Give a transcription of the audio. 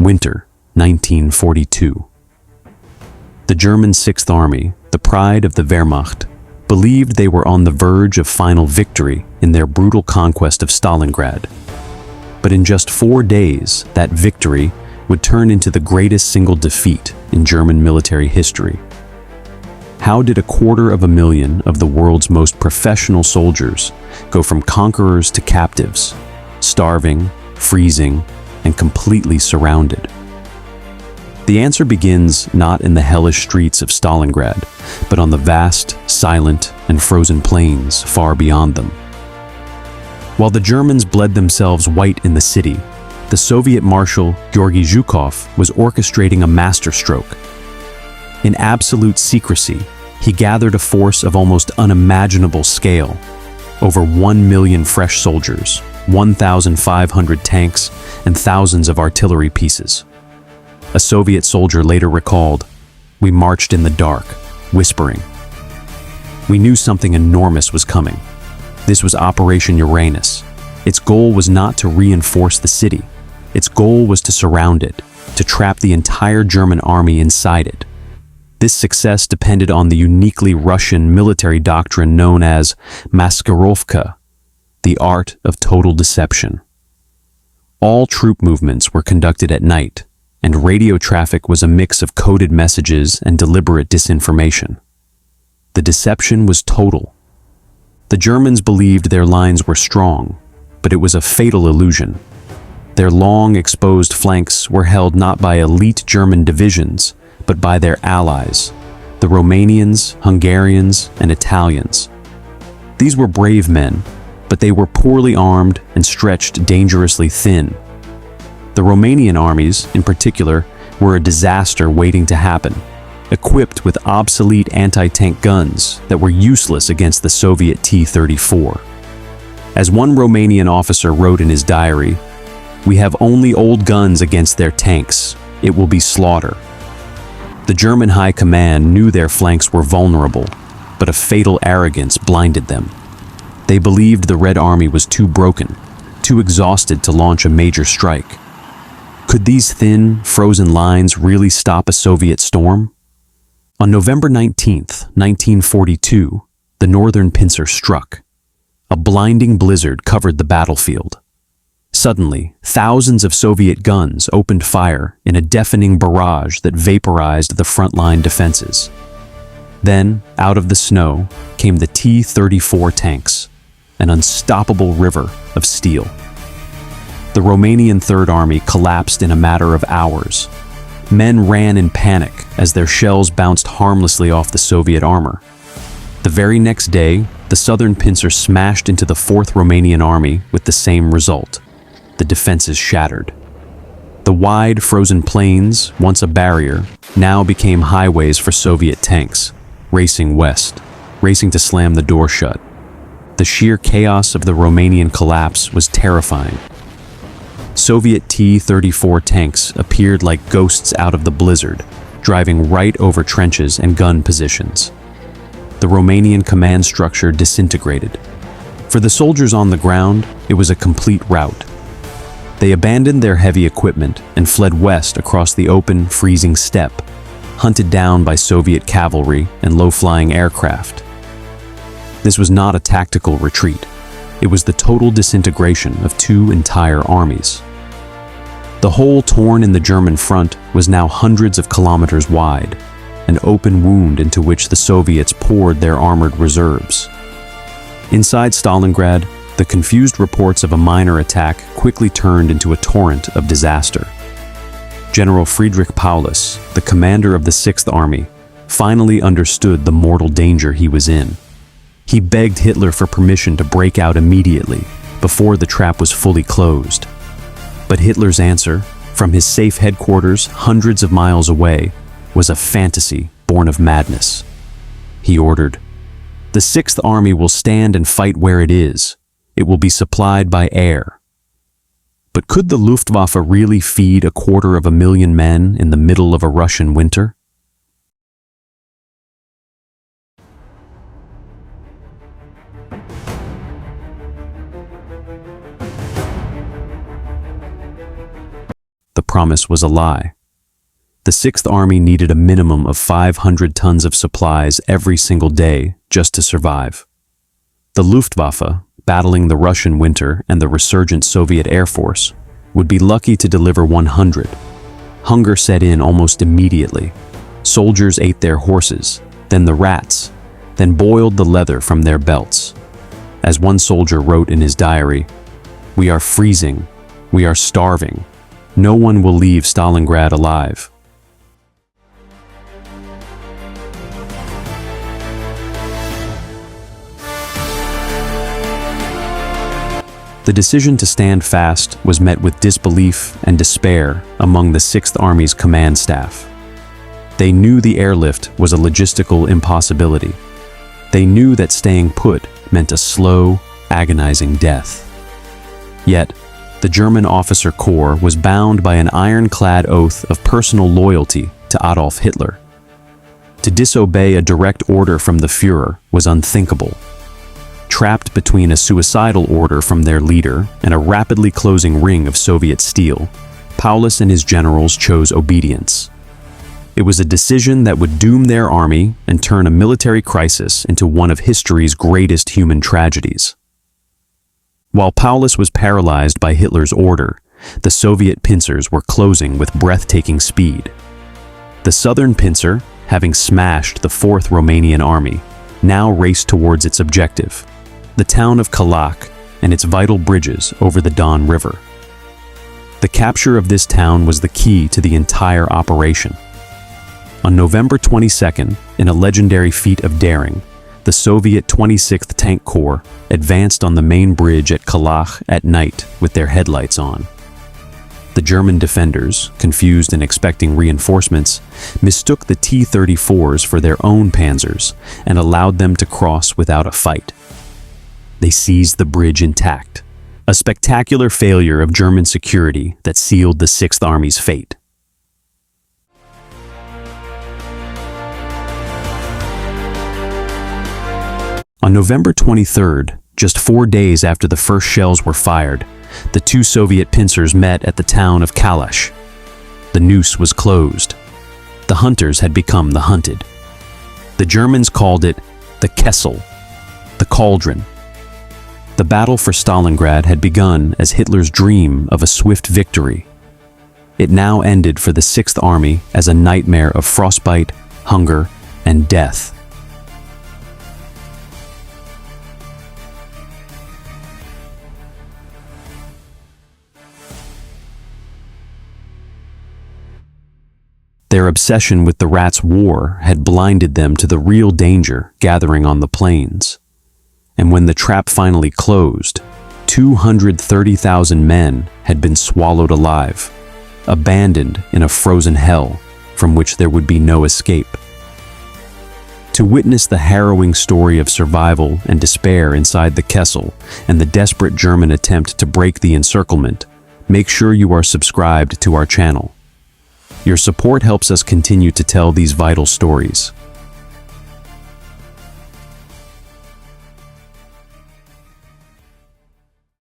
Winter, 1942. The German Sixth Army, the pride of the Wehrmacht, believed they were on the verge of final victory in their brutal conquest of Stalingrad. But in just 4 days, that victory would turn into the greatest single defeat in German military history. How did 250,000 of the world's most professional soldiers go from conquerors to captives, starving, freezing, and completely surrounded? The answer begins not in the hellish streets of Stalingrad, but on the vast, silent, and frozen plains far beyond them. While the Germans bled themselves white in the city, the Soviet Marshal Georgy Zhukov was orchestrating a masterstroke. In absolute secrecy, he gathered a force of almost unimaginable scale, over 1 million fresh soldiers, 1,500 tanks, and thousands of artillery pieces. A Soviet soldier later recalled, "We marched in the dark, whispering. We knew something enormous was coming. This was Operation Uranus. Its goal was not to reinforce the city. Its goal was to surround it, to trap the entire German army inside it. This success depended on the uniquely Russian military doctrine known as masterstroke, the art of total deception. All troop movements were conducted at night, and radio traffic was a mix of coded messages and deliberate disinformation. The deception was total. The Germans believed their lines were strong, but it was a fatal illusion. Their long, exposed flanks were held not by elite German divisions, but by their allies, the Romanians, Hungarians, and Italians. These were brave men, but they were poorly armed and stretched dangerously thin. The Romanian armies, in particular, were a disaster waiting to happen, equipped with obsolete anti-tank guns that were useless against the Soviet T-34. As one Romanian officer wrote in his diary, "We have only old guns against their tanks. It will be slaughter." The German high command knew their flanks were vulnerable, but a fatal arrogance blinded them. They believed the Red Army was too broken, too exhausted to launch a major strike. Could these thin, frozen lines really stop a Soviet storm? On November 19th, 1942, the northern pincer struck. A blinding blizzard covered the battlefield. Suddenly, thousands of Soviet guns opened fire in a deafening barrage that vaporized the frontline defenses. Then, out of the snow, came the T-34 tanks, an unstoppable river of steel. The Romanian Third Army collapsed in a matter of hours. Men ran in panic as their shells bounced harmlessly off the Soviet armor. The very next day, the southern pincer smashed into the 4th Romanian Army with the same result. The defenses shattered. The wide, frozen plains, once a barrier, now became highways for Soviet tanks, racing west, racing to slam the door shut. The sheer chaos of the Romanian collapse was terrifying. Soviet T-34 tanks appeared like ghosts out of the blizzard, driving right over trenches and gun positions. The Romanian command structure disintegrated. For the soldiers on the ground, it was a complete rout. They abandoned their heavy equipment and fled west across the open, freezing steppe, hunted down by Soviet cavalry and low-flying aircraft. This was not a tactical retreat. It was the total disintegration of 2 entire armies. The hole torn in the German front was now hundreds of kilometers wide, an open wound into which the Soviets poured their armored reserves. Inside Stalingrad, the confused reports of a minor attack quickly turned into a torrent of disaster. General Friedrich Paulus, the commander of the Sixth Army, finally understood the mortal danger he was in. He begged Hitler for permission to break out immediately, before the trap was fully closed. But Hitler's answer, from his safe headquarters hundreds of miles away, was a fantasy born of madness. He ordered, "The Sixth Army will stand and fight where it is. It will be supplied by air." But could the Luftwaffe really feed 250,000 men in the middle of a Russian winter? promise was a lie. The Sixth Army needed a minimum of 500 tons of supplies every single day just to survive. The Luftwaffe, battling the Russian winter and the resurgent Soviet Air Force, would be lucky to deliver 100. Hunger set in almost immediately. Soldiers ate their horses, then the rats, then boiled the leather from their belts. As one soldier wrote in his diary, "We are freezing, we are starving. No one will leave Stalingrad alive." The decision to stand fast was met with disbelief and despair among the Sixth Army's command staff. They knew the airlift was a logistical impossibility. They knew that staying put meant a slow, agonizing death. Yet, the German officer corps was bound by an ironclad oath of personal loyalty to Adolf Hitler. To disobey a direct order from the Führer was unthinkable. Trapped between a suicidal order from their leader and a rapidly closing ring of Soviet steel, Paulus and his generals chose obedience. It was a decision that would doom their army and turn a military crisis into one of history's greatest human tragedies. While Paulus was paralyzed by Hitler's order, the Soviet pincers were closing with breathtaking speed. The southern pincer, having smashed the 4th Romanian Army, now raced towards its objective, the town of Kalach and its vital bridges over the Don River. The capture of this town was the key to the entire operation. On November 22nd, in a legendary feat of daring, the Soviet 26th Tank Corps advanced on the main bridge at Kalach at night with their headlights on. The German defenders, confused and expecting reinforcements, mistook the T-34s for their own panzers and allowed them to cross without a fight. They seized the bridge intact, a spectacular failure of German security that sealed the Sixth Army's fate. On November 23rd, just 4 days after the first shells were fired, the two Soviet pincers met at the town of Kalach. The noose was closed. The hunters had become the hunted. The Germans called it the kessle, the cauldron. The battle for Stalingrad had begun as Hitler's dream of a swift victory. It now ended for the Sixth Army as a nightmare of frostbite, hunger, and death. Their obsession with the Rats' war had blinded them to the real danger gathering on the plains. And when the trap finally closed, 230,000 men had been swallowed alive, abandoned in a frozen hell from which there would be no escape. To witness the harrowing story of survival and despair inside the Kessel and the desperate German attempt to break the encirclement, make sure you are subscribed to our channel. Your support helps us continue to tell these vital stories.